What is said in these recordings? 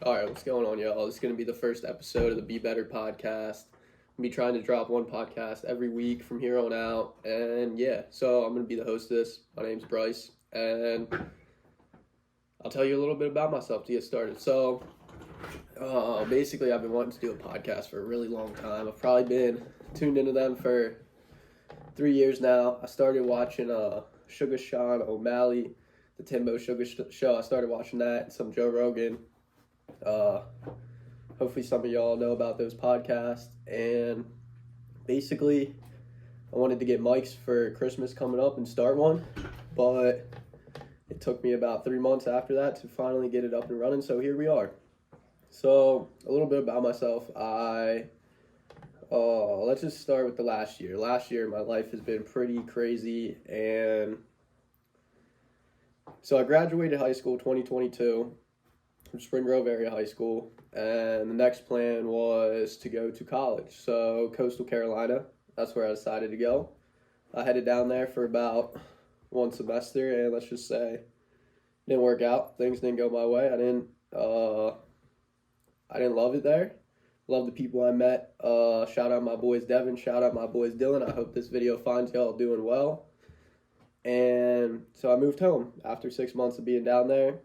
All right, what's going on, y'all? This is going to be the first episode of the Be Better podcast. I'm going to be trying to drop one podcast every week from here on out. And yeah, so I'm going to be the host of this. My name's Bryce, and I'll tell you a little bit about myself to get started. So basically, I've been wanting to do a podcast for a really long time. I've probably been tuned into them for 3 years now. I started watching Sugar Sean O'Malley, the Timbo Sugar Show. I started watching that, and some Joe Rogan. Hopefully some of y'all know about those podcasts. And basically, I wanted to get mics for Christmas coming up and start one, but it took me about 3 months after that to finally get it up and running, so here we are. So, a little bit about myself. Let's just start with the last year. Last year, my life has been pretty crazy, and so I graduated high school 2022 from Spring Grove Area High School, and the next plan was to go to college. So, Coastal Carolina, that's where I decided to go. I headed down there for about one semester, and let's just say it didn't work out. Things didn't go my way. I didn't love it there. Love the people I met. Shout out my boys Devin. Shout out my boys Dylan. I hope this video finds y'all doing well. And so I moved home after 6 months of being down there.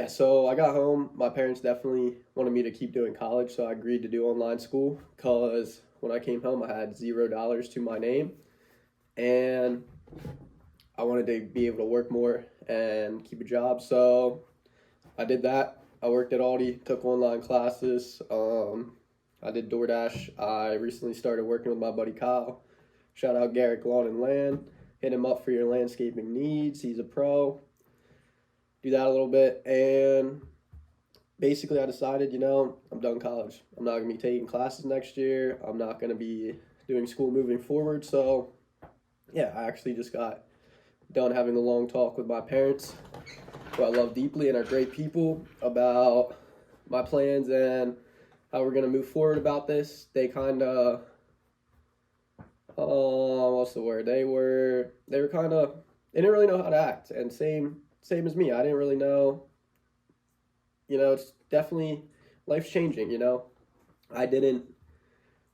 So I got home. My parents definitely wanted me to keep doing college, so I agreed to do online school because when I came home, I had $0 to my name, and I wanted to be able to work more and keep a job, so I did that. I worked at Aldi, took online classes. I did DoorDash. I recently started working with my buddy Kyle. Shout out Garrick Lawn and Land. Hit him up for your landscaping needs. He's a pro. Do that a little bit, and basically I decided, I'm done college. I'm not going to be taking classes next year. I'm not going to be doing school moving forward. So, yeah, I actually just got done having a long talk with my parents, who I love deeply and are great people, about my plans and how we're going to move forward about this. They kind of, what's the word? They didn't really know how to act, and same as me. I didn't really know, it's definitely, life's changing, I didn't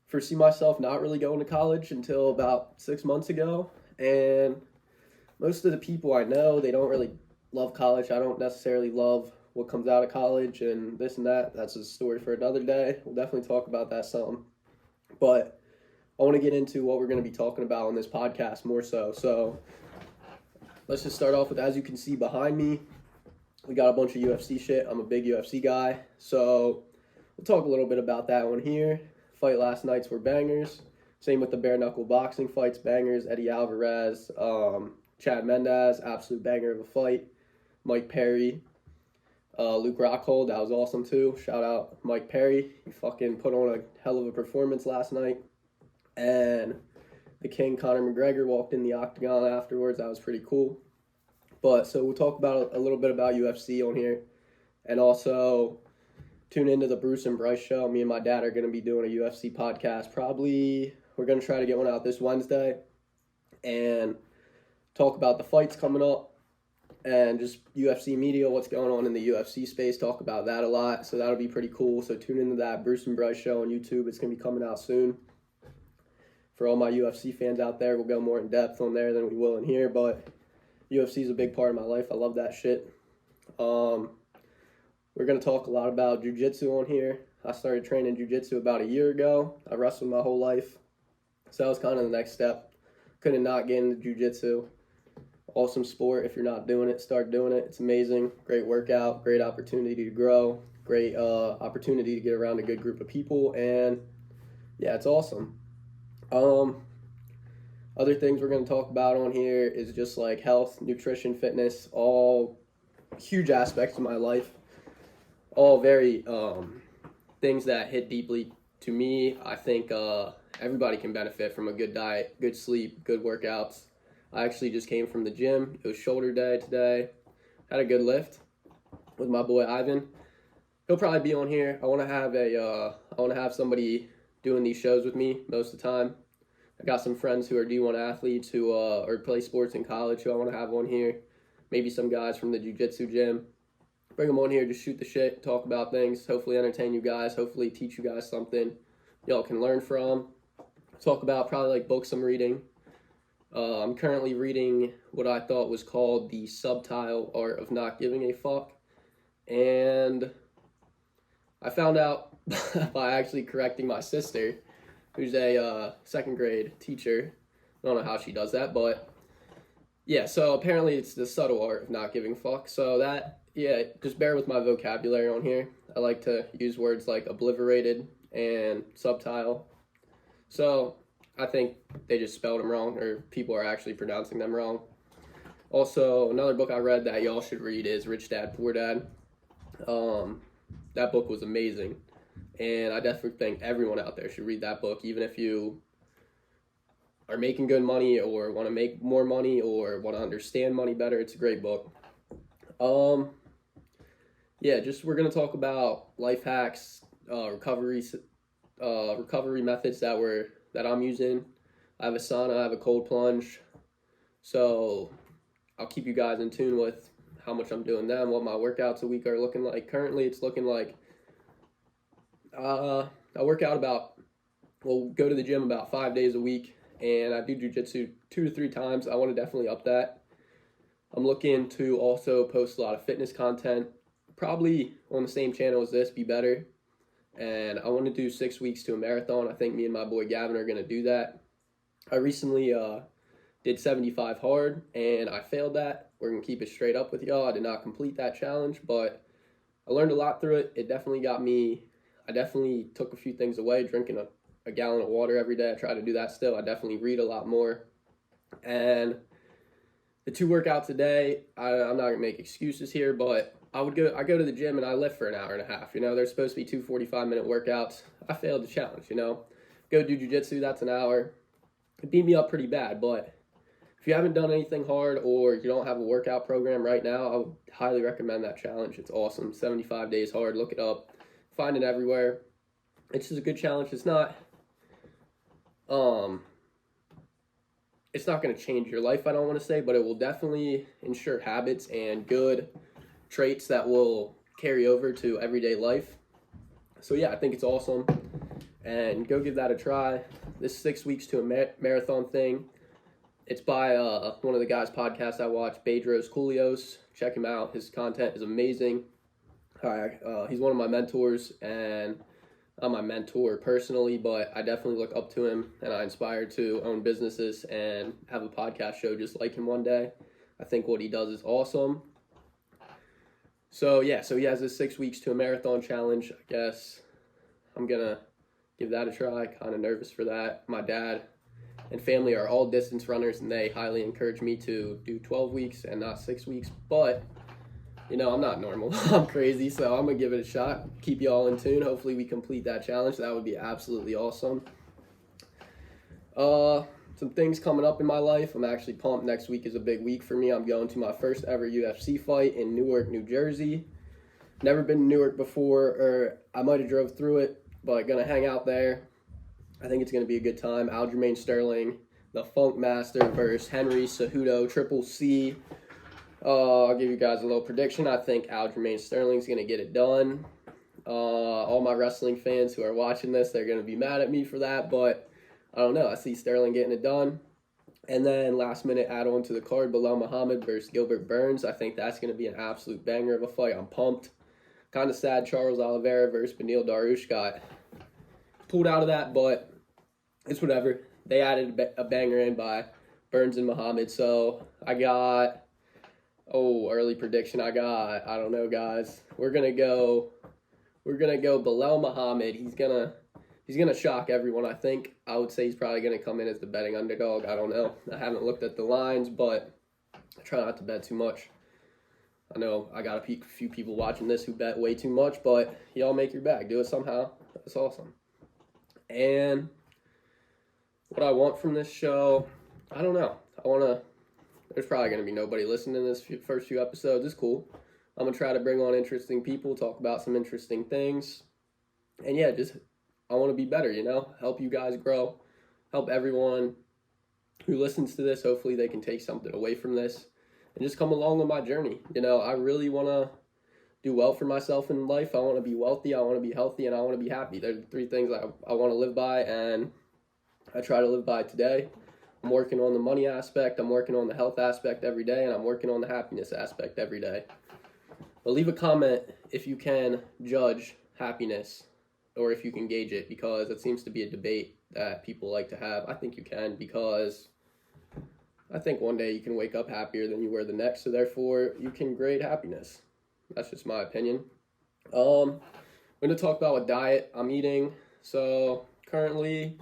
foresee myself not really going to college until about 6 months ago, and most of the people I know, they don't really love college. I don't necessarily love what comes out of college and this and that. That's a story for another day. We'll definitely talk about that some, but I want to get into what we're going to be talking about on this podcast more so. So let's just start off with, as you can see behind me, we got a bunch of UFC shit. I'm a big UFC guy, so we'll talk a little bit about that one here. Fight last night's were bangers. Same with the bare knuckle boxing fights, bangers. Eddie Alvarez, Chad Mendez, absolute banger of a fight. Mike Perry, Luke Rockhold, that was awesome too. Shout out Mike Perry. He fucking put on a hell of a performance last night. And the King, Conor McGregor, walked in the octagon afterwards. That was pretty cool. But so we'll talk about a little bit about UFC on here, and also tune into the Bruce and Bryce show. Me and my dad are going to be doing a UFC podcast. Probably we're going to try to get one out this Wednesday and talk about the fights coming up and just UFC media, what's going on in the UFC space. Talk about that a lot. So that'll be pretty cool. So tune into that Bruce and Bryce show on YouTube. It's going to be coming out soon. For all my UFC fans out there, we'll go more in depth on there than we will in here, but UFC is a big part of my life. I love that shit. We're going to talk a lot about jiu-jitsu on here. I started training jiu-jitsu about a year ago. I wrestled my whole life, so that was kind of the next step. Couldn't not get into jiu-jitsu. Awesome sport. If you're not doing it, start doing it. It's amazing. Great workout, great opportunity to grow, great opportunity to get around a good group of people, and yeah, it's awesome. Other things we're going to talk about on here is just like health, nutrition, fitness, all huge aspects of my life. All very things that hit deeply to me. I think everybody can benefit from a good diet, good sleep, good workouts. I actually just came from the gym. It was shoulder day today. Had a good lift with my boy Ivan. He'll probably be on here. I want to have somebody doing these shows with me most of the time. I got some friends who are D1 athletes who or play sports in college who I want to have on here. maybe some guys from the jiu-jitsu gym. Bring them on here, just shoot the shit, talk about things, hopefully entertain you guys, hopefully teach you guys something y'all can learn from. Talk about probably like books I'm reading. I'm currently reading what I thought was called The Subtle Art of Not Giving a Fuck. And I found out by actually correcting my sister, who's a second grade teacher. I don't know how she does that, but yeah, so apparently it's the subtle art of not giving a fuck. So that, yeah, just bear with my vocabulary on here. I like to use words like obliterated and subtile. So I think they just spelled them wrong, or people are actually pronouncing them wrong. Also, another book I read that y'all should read is Rich Dad, Poor Dad. That book was amazing, and I definitely think everyone out there should read that book, even if you are making good money or want to make more money or want to understand money better. It's a great book. Yeah, just we're gonna talk about life hacks, recovery methods that I'm using. I have a sauna, I have a cold plunge, so I'll keep you guys in tune with how much I'm doing them, what my workouts a week are looking like. Currently, it's looking like I work out go to the gym about 5 days a week, and I do jiu-jitsu 2 to 3 times. I want to definitely up that. I'm looking to also post a lot of fitness content, probably on the same channel as this, Be Better. And I want to do 6 weeks to a marathon. I think me and my boy Gavin are going to do that. I recently did 75 hard, and I failed that. We're going to keep it straight up with y'all. I did not complete that challenge, but I learned a lot through it. It definitely got me, I definitely took a few things away, drinking a gallon of water every day. I try to do that still. I definitely read a lot more. And the 2 workouts a day, I'm not going to make excuses here, but I go to the gym and I lift for an hour and a half. You know, there's supposed to be 2 45-minute workouts. I failed the challenge, you know. Go do jiu-jitsu, that's an hour. It beat me up pretty bad, but if you haven't done anything hard or you don't have a workout program right now, I would highly recommend that challenge. It's awesome. 75 days hard. Look it up. Find it everywhere. It's just a good challenge. It's not going to change your life, I don't want to say, but it will definitely ensure habits and good traits that will carry over to everyday life. So yeah, I think it's awesome, and go give that a try. This 6 weeks to a marathon thing, it's by one of the guys' podcasts I watch, Bedros Koulios. Check him out. His content is amazing. He's one of my mentors, and I'm my mentor personally, but I definitely look up to him, and I aspire to own businesses and have a podcast show just like him one day. I think what he does is awesome. So yeah, so he has this 6 weeks to a marathon challenge. I guess I'm gonna give that a try. Kind of nervous for that. My dad and family are all distance runners, and they highly encourage me to do 12 weeks and not 6 weeks. But, you know, I'm not normal. I'm crazy, so I'm going to give it a shot. Keep you all in tune. Hopefully we complete that challenge. That would be absolutely awesome. Some things coming up in my life. I'm actually pumped. Next week is a big week for me. I'm going to my first ever UFC fight in Newark, New Jersey. Never been to Newark before, or I might have drove through it, but going to hang out there. I think it's going to be a good time. Aljamain Sterling, the Funk Master versus Henry Cejudo, Triple C. I'll give you guys a little prediction. I think Aljamain Sterling's going to get it done. All my wrestling fans who are watching this, they're going to be mad at me for that, but I don't know. I see Sterling getting it done. And then last minute add on to the card, Belal Muhammad versus Gilbert Burns. I think that's going to be an absolute banger of a fight. I'm pumped. Kind of sad Charles Oliveira versus Beneil Dariush got pulled out of that, but it's whatever. They added a banger in by Burns and Muhammad. So I got, early prediction. I don't know, guys. We're gonna go Belal Muhammad. He's gonna shock everyone, I think. I would say he's probably gonna come in as the betting underdog. I don't know. I haven't looked at the lines, but I try not to bet too much. I know I got a few people watching this who bet way too much, but y'all make your bag. Do it somehow. That's awesome. And what I want from this show, I don't know. There's probably going to be nobody listening to this first few episodes. It's cool. I'm going to try to bring on interesting people, talk about some interesting things. And yeah, I want to be better, you know, help you guys grow, help everyone who listens to this. Hopefully they can take something away from this and just come along with my journey. You know, I really want to do well for myself in life. I want to be wealthy, I want to be healthy, and I want to be happy. They're the three things I want to live by, and I try to live by today. I'm working on the money aspect, I'm working on the health aspect every day, and I'm working on the happiness aspect every day. But leave a comment if you can judge happiness or if you can gauge it, because it seems to be a debate that people like to have. I think you can, because I think one day you can wake up happier than you were the next, so therefore you can grade happiness. That's just my opinion. I'm going to talk about what diet I'm eating. So currently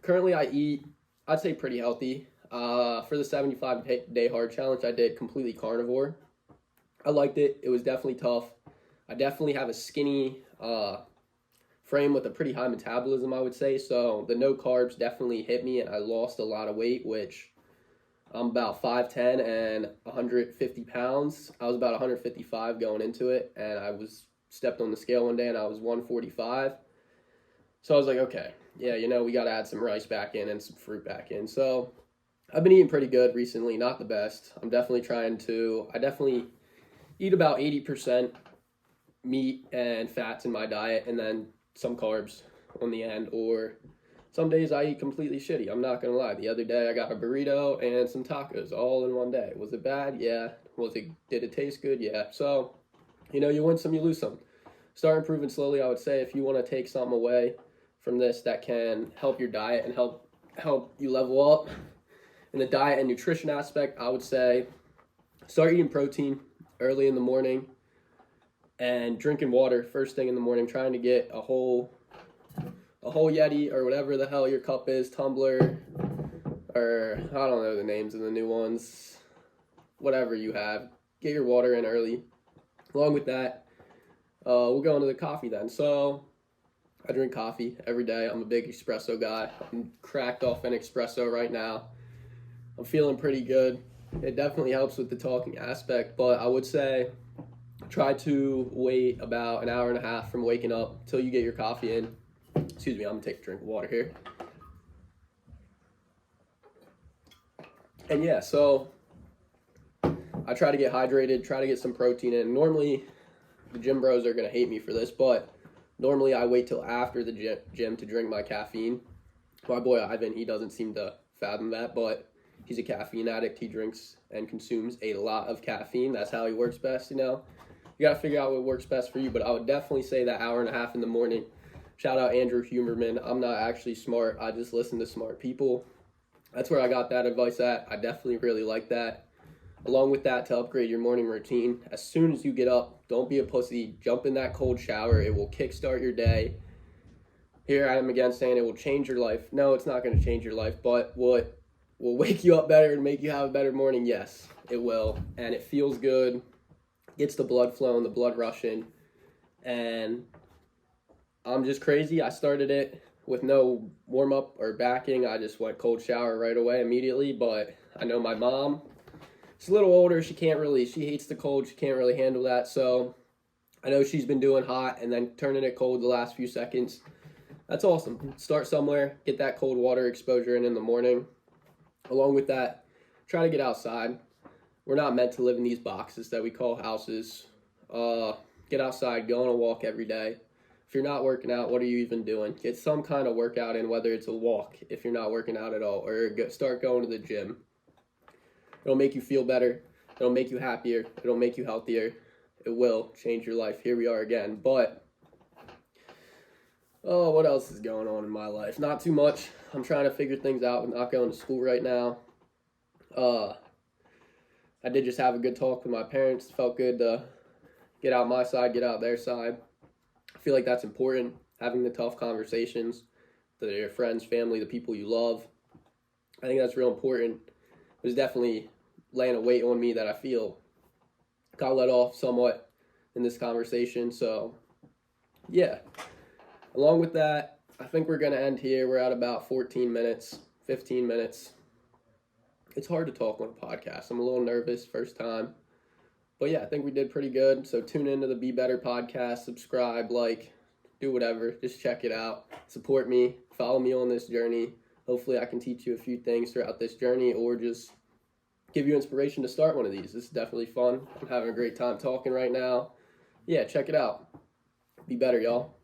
I eat, I'd say, pretty healthy. For the 75-day hard challenge, I did completely carnivore. I liked it. It was definitely tough. I definitely have a skinny frame with a pretty high metabolism, I would say. So the no carbs definitely hit me, and I lost a lot of weight, which I'm about 5'10" and 150 pounds. I was about 155 going into it, and I stepped on the scale one day and I was 145. So I was like, okay, yeah, you know, we got to add some rice back in and some fruit back in. So I've been eating pretty good recently, not the best. I definitely eat about 80% meat and fats in my diet, and then some carbs on the end. Or some days I eat completely shitty. I'm not going to lie. The other day I got a burrito and some tacos all in one day. Was it bad? Yeah. Did it taste good? Yeah. So, you know, you win some, you lose some. Start improving slowly, I would say. If you want to take something away from this that can help your diet and help you level up in the diet and nutrition aspect, I would say start eating protein early in the morning and drinking water first thing in the morning, trying to get a whole Yeti or whatever the hell your cup is, tumbler, or I don't know the names of the new ones, whatever you have. Get your water in early. Along with that, we'll go into the coffee then. So I drink coffee every day. I'm a big espresso guy. I'm cracked off an espresso right now. I'm feeling pretty good. It definitely helps with the talking aspect, but I would say try to wait about an hour and a half from waking up till you get your coffee in. Excuse me, I'm gonna take a drink of water here. And yeah, so I try to get hydrated, try to get some protein in. Normally, the gym bros are gonna hate me for this, but normally I wait till after the gym to drink my caffeine. My boy Ivan, he doesn't seem to fathom that, but he's a caffeine addict. He drinks and consumes a lot of caffeine. That's how he works best, you know. You gotta figure out what works best for you, but I would definitely say that hour and a half in the morning. Shout out Andrew Huberman. I'm not actually smart. I just listen to smart people. That's where I got that advice at. I definitely really like that. Along with that, to upgrade your morning routine, as soon as you get up, don't be a pussy. Jump in that cold shower. It will kickstart your day. Here I am again saying it will change your life. No, it's not going to change your life, but what will wake you up better and make you have a better morning? Yes, it will. And it feels good. Gets the blood flowing, the blood rushing. And I'm just crazy. I started it with no warm-up or backing. I just went cold shower right away immediately. But I know my mom, she's a little older. She hates the cold. She can't really handle that. So I know she's been doing hot and then turning it cold the last few seconds. That's awesome. Start somewhere. Get that cold water exposure in the morning. Along with that, try to get outside. We're not meant to live in these boxes that we call houses. Get outside. Go on a walk every day. If you're not working out, what are you even doing? Get some kind of workout in, whether it's a walk if you're not working out at all, or start going to the gym. It'll make you feel better. It'll make you happier. It'll make you healthier. It will change your life. Here we are again. But, what else is going on in my life? Not too much. I'm trying to figure things out. I'm not going to school right now. I did just have a good talk with my parents. It felt good to get out my side, get out their side. I feel like that's important, having the tough conversations with your friends, family, the people you love. I think that's real important. It was definitely laying a weight on me that I feel got let off somewhat in this conversation. So, yeah. Along with that, I think we're going to end here. We're at about 14 minutes, 15 minutes. It's hard to talk on a podcast. I'm a little nervous, first time. But yeah, I think we did pretty good. So tune into the Be Better podcast, subscribe, like, do whatever. Just check it out. Support me. Follow me on this journey. Hopefully I can teach you a few things throughout this journey, or just give you inspiration to start one of these. This is definitely fun. I'm having a great time talking right now. Yeah, check it out. Be better, y'all.